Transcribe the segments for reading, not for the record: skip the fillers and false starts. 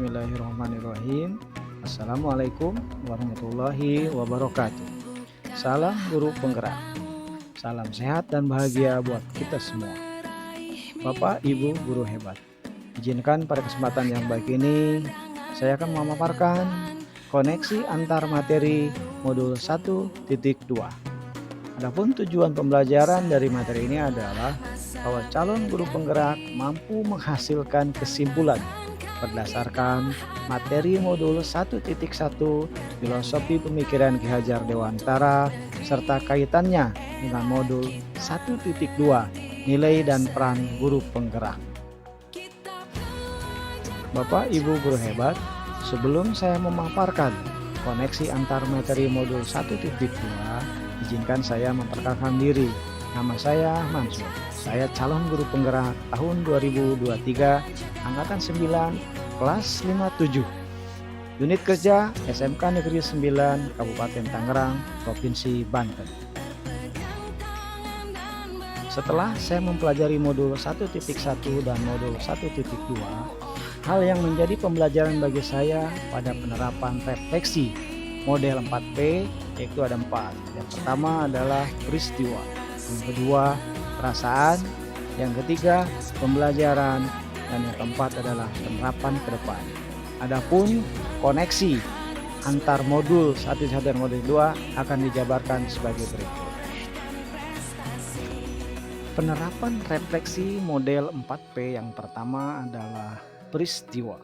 Bismillahirrahmanirrahim. Assalamualaikum warahmatullahi wabarakatuh. Salam guru penggerak. Salam sehat dan bahagia buat kita semua. Bapak, Ibu, guru hebat. Izinkan pada kesempatan yang baik ini, saya akan memaparkan koneksi antar materi modul 1.2. Adapun tujuan pembelajaran dari materi ini adalah bahwa calon guru penggerak mampu menghasilkan kesimpulan berdasarkan materi modul 1.1 Filosofi Pemikiran Ki Hajar Dewantara serta kaitannya dengan modul 1.2 Nilai dan Peran Guru Penggerak. Bapak Ibu guru hebat, sebelum saya memaparkan koneksi antar materi modul 1.2, izinkan saya memperkenalkan diri. Nama saya Mansur. Saya calon guru penggerak tahun 2023, angkatan 9, kelas 57. Unit kerja SMK Negeri 9, Kabupaten Tangerang, Provinsi Banten. Setelah saya mempelajari modul 1.1 dan modul 1.2, hal yang menjadi pembelajaran bagi saya pada penerapan refleksi model 4P, yaitu ada 4. Yang pertama adalah peristiwa, yang kedua perasaan, yang ketiga pembelajaran, dan yang keempat adalah penerapan ke depan. Adapun koneksi antar modul 1 dan modul 2 akan dijabarkan sebagai berikut. Penerapan refleksi model 4P yang pertama adalah peristiwa.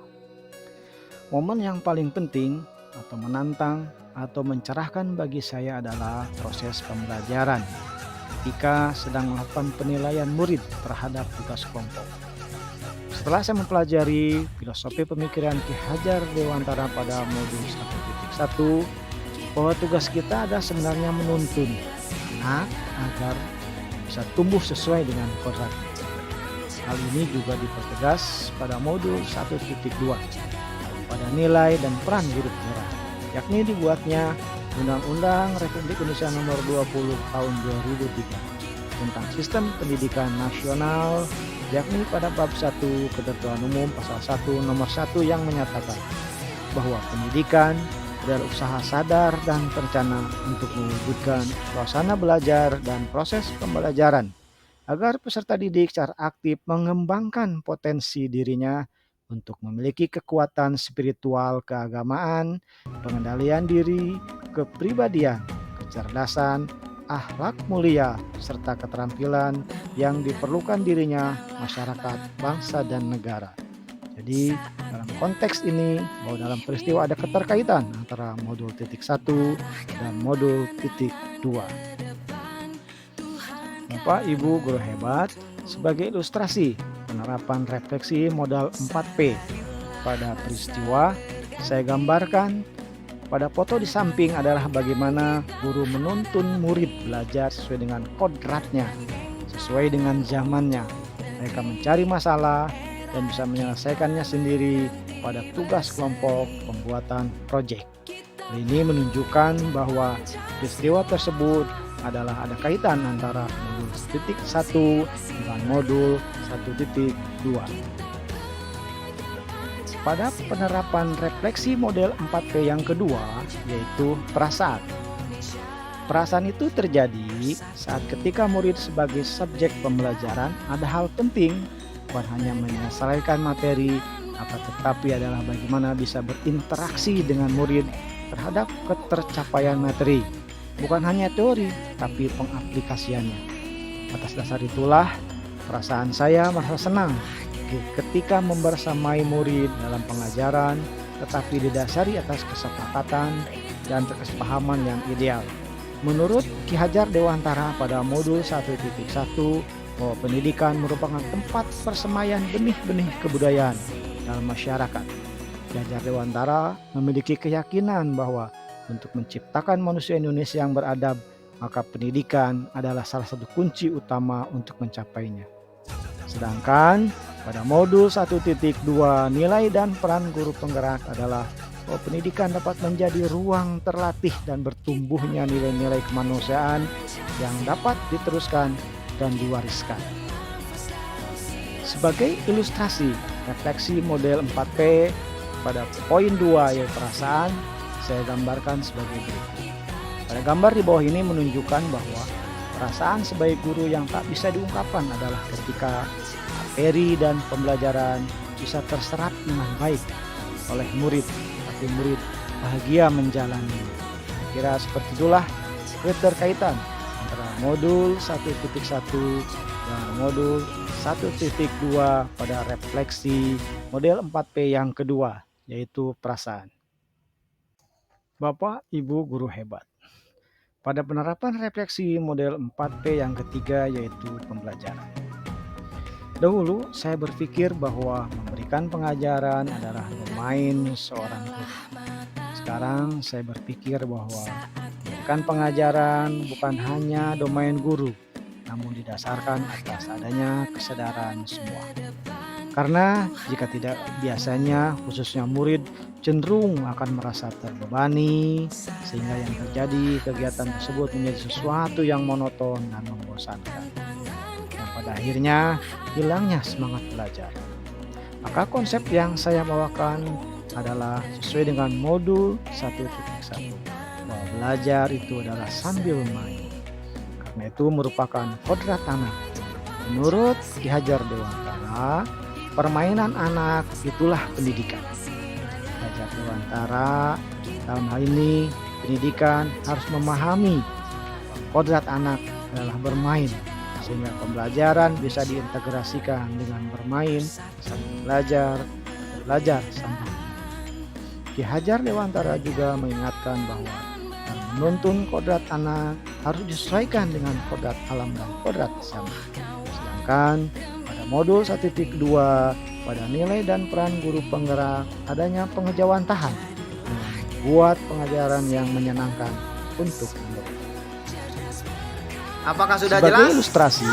Momen yang paling penting atau menantang atau mencerahkan bagi saya adalah proses pembelajaran ketika sedang melakukan penilaian murid terhadap tugas kelompok. Setelah saya mempelajari filosofi pemikiran Ki Hajar Dewantara pada modul 1.1, bahwa tugas kita adalah sebenarnya menuntun anak agar bisa tumbuh sesuai dengan kodratnya. Hal ini juga dipertegas pada modul 1.2 pada nilai dan peran guru penggerak, yakni dibuatnya Undang-Undang Republik Indonesia Nomor 20 Tahun 2003 tentang Sistem Pendidikan Nasional, yakni pada bab 1 Ketentuan Umum pasal 1 nomor 1 yang menyatakan bahwa pendidikan adalah usaha sadar dan terencana untuk mewujudkan suasana belajar dan proses pembelajaran agar peserta didik secara aktif mengembangkan potensi dirinya untuk memiliki kekuatan spiritual keagamaan, pengendalian diri, kepribadian, kecerdasan, akhlak mulia, serta keterampilan yang diperlukan dirinya, masyarakat, bangsa, dan negara. Jadi dalam konteks ini, bahwa dalam peristiwa ada keterkaitan antara modul 1 dan modul 2. Bapak Ibu guru hebat, sebagai ilustrasi penerapan refleksi modal 4P pada peristiwa, saya gambarkan pada foto di samping adalah bagaimana guru menuntun murid belajar sesuai dengan kodratnya, sesuai dengan zamannya. Mereka mencari masalah dan bisa menyelesaikannya sendiri pada tugas kelompok pembuatan proyek. Ini menunjukkan bahwa peristiwa tersebut adalah ada kaitan antara modul 1 dengan modul 1.2. Pada penerapan refleksi model 4P yang kedua, yaitu perasaan. Perasaan itu terjadi saat ketika murid sebagai subjek pembelajaran ada hal penting, bukan hanya menyelesaikan materi, akan tetapi adalah bagaimana bisa berinteraksi dengan murid terhadap ketercapaian materi. Bukan hanya teori, tapi pengaplikasiannya. Atas dasar itulah, perasaan saya merasa senang ketika membersamai murid dalam pengajaran, tetapi didasari atas kesepakatan dan kesepahaman yang ideal. Menurut Ki Hajar Dewantara pada modul 1.1, bahwa pendidikan merupakan tempat persemaian benih-benih kebudayaan dalam masyarakat. Ki Hajar Dewantara memiliki keyakinan bahwa untuk menciptakan manusia Indonesia yang beradab, maka pendidikan adalah salah satu kunci utama untuk mencapainya. Sedangkan pada modul 1.2 nilai dan peran guru penggerak adalah bahwa pendidikan dapat menjadi ruang terlatih dan bertumbuhnya nilai-nilai kemanusiaan yang dapat diteruskan dan diwariskan. Sebagai ilustrasi refleksi model 4P pada poin 2 yaitu perasaan, saya gambarkan sebagai berikut. Pada gambar di bawah ini menunjukkan bahwa perasaan sebagai guru yang tak bisa diungkapkan adalah ketika materi dan pembelajaran bisa terserap dengan baik oleh murid, tapi murid bahagia menjalani. Kira seperti itulah keterkaitan antara modul 1.1 dan modul 1.2 pada refleksi model 4P yang kedua, yaitu perasaan. Bapak, Ibu guru hebat. Pada penerapan refleksi model 4P yang ketiga, yaitu pembelajaran. Dahulu saya berpikir bahwa memberikan pengajaran adalah domain seorang guru. Sekarang saya berpikir bahwa memberikan pengajaran bukan hanya domain guru, namun didasarkan atas adanya kesadaran semua. Karena jika tidak, biasanya khususnya murid cenderung akan merasa terbebani, sehingga yang terjadi kegiatan tersebut menjadi sesuatu yang monoton dan membosankan. Yang pada akhirnya hilangnya semangat belajar. Maka konsep yang saya bawakan adalah sesuai dengan modul 1.1, bahwa belajar itu adalah sambil main. Karena itu merupakan kodrat anak. Menurut Ki Hajar Dewantara, permainan anak itulah pendidikan. Ki Hajar Dewantara dalam hal ini pendidikan harus memahami kodrat anak adalah bermain, sehingga pembelajaran bisa diintegrasikan dengan bermain sambil belajar sambil. Ki Hajar Dewantara juga mengingatkan bahwa dalam menuntun kodrat anak harus disesuaikan dengan kodrat alam dan kodrat zaman. Sedangkan pada modul 1.2 pada nilai dan peran guru penggerak adanya pengejawantahan membuat pengajaran yang menyenangkan untuk murid. Apakah sudah Sebagai jelas? ilustrasi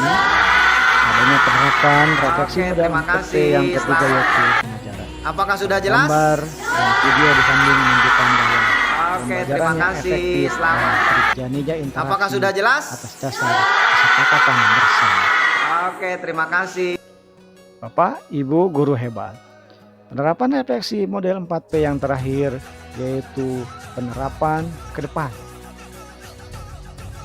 adanya penerapan refleksi Oke, model terima 4P kasih. yang ketiga, Selamat. yaitu pengajaran. Apakah sudah jelas? Gambar dan video di samping menunjukkan bahwa Oke, terima pembelajaran yang kasih. efektif dan Selamat. terjadinya interaksi Apakah sudah jelas? atas dasar kesepakatan bersama. Oke, terima kasih. Bapak, Ibu guru hebat. Penerapan refleksi model 4P yang terakhir yaitu penerapan ke depan.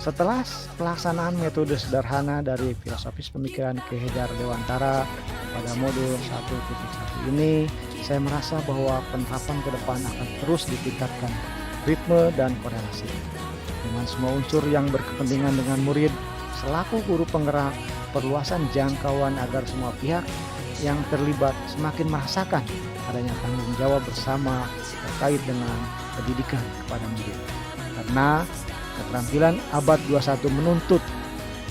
Setelah pelaksanaan metode sederhana dari filosofis pemikiran Ki Hajar Dewantara pada modul 1.1 ini, saya merasa bahwa penerapan ke depan akan terus ditingkatkan ritme dan korelasi dengan semua unsur yang berkepentingan dengan murid selaku guru penggerak, perluasan jangkauan agar semua pihak yang terlibat semakin merasakan adanya tanggung jawab bersama terkait dengan pendidikan kepada murid. Karena keterampilan abad 21 menuntut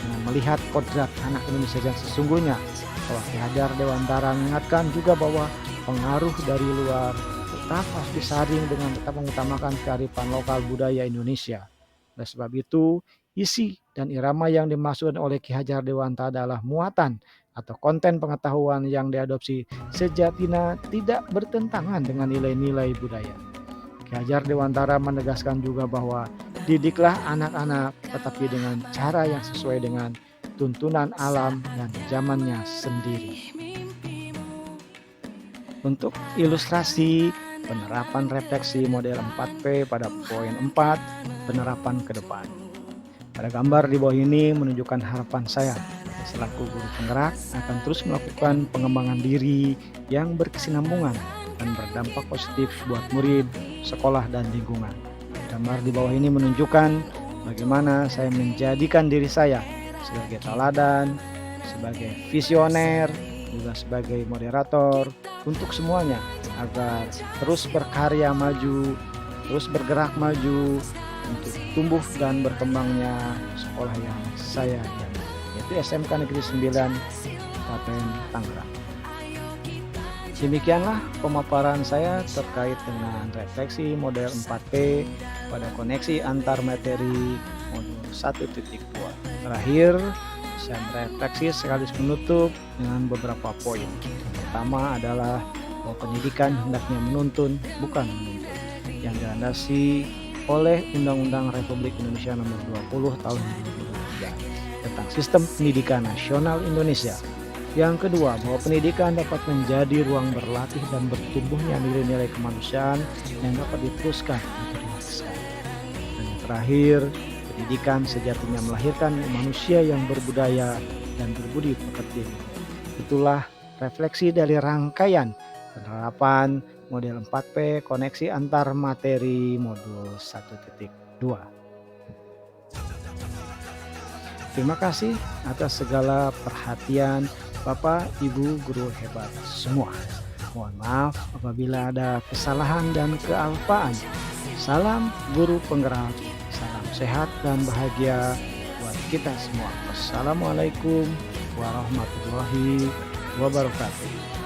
dengan melihat kodrat anak Indonesia yang sesungguhnya, bahwa Ki Hajar Dewantara mengingatkan juga bahwa pengaruh dari luar tetap harus disaring dengan tetap mengutamakan kearifan lokal budaya Indonesia. Oleh sebab itu, isi dan irama yang dimaksudkan oleh Ki Hajar Dewantara adalah muatan atau konten pengetahuan yang diadopsi sejatinya tidak bertentangan dengan nilai-nilai budaya. Ki Hajar Dewantara menegaskan juga bahwa didiklah anak-anak tetapi dengan cara yang sesuai dengan tuntunan alam dan zamannya sendiri. Untuk ilustrasi penerapan refleksi model 4P pada poin 4, penerapan ke depan. Pada gambar di bawah ini menunjukkan harapan saya selaku guru penggerak akan terus melakukan pengembangan diri yang berkesinambungan dan berdampak positif buat murid, sekolah, dan lingkungan. Gambar di bawah ini menunjukkan bagaimana saya menjadikan diri saya sebagai teladan, sebagai visioner, juga sebagai moderator untuk semuanya agar terus berkarya maju, terus bergerak maju untuk tumbuh dan berkembangnya sekolah yang saya jalani, yaitu SMK Negeri 9 Kabupaten Tangerang. Demikianlah pemaparan saya terkait dengan refleksi model 4P pada koneksi antar materi modul 1.2. Terakhir, saya merefleksi sekaligus menutup dengan beberapa poin. Yang pertama adalah bahwa pendidikan hendaknya menuntun, bukan menuntut, yang dilandasi oleh Undang-Undang Republik Indonesia Nomor 20 Tahun 2023 tentang Sistem Pendidikan Nasional Indonesia, Yang kedua, bahwa pendidikan dapat menjadi ruang berlatih dan bertumbuhnya nilai-nilai kemanusiaan yang dapat diteruskan untuk diwariskan. Dan yang terakhir, pendidikan sejatinya melahirkan manusia yang berbudaya dan berbudi pekerti. Itulah refleksi dari rangkaian penerapan model 4P koneksi antar materi modul 1.2. Terima kasih atas segala perhatian Bapak, Ibu, guru hebat semua. Mohon maaf apabila ada kesalahan dan kealpaan. Salam guru penggerak, salam sehat dan bahagia buat kita semua. Wassalamualaikum warahmatullahi wabarakatuh.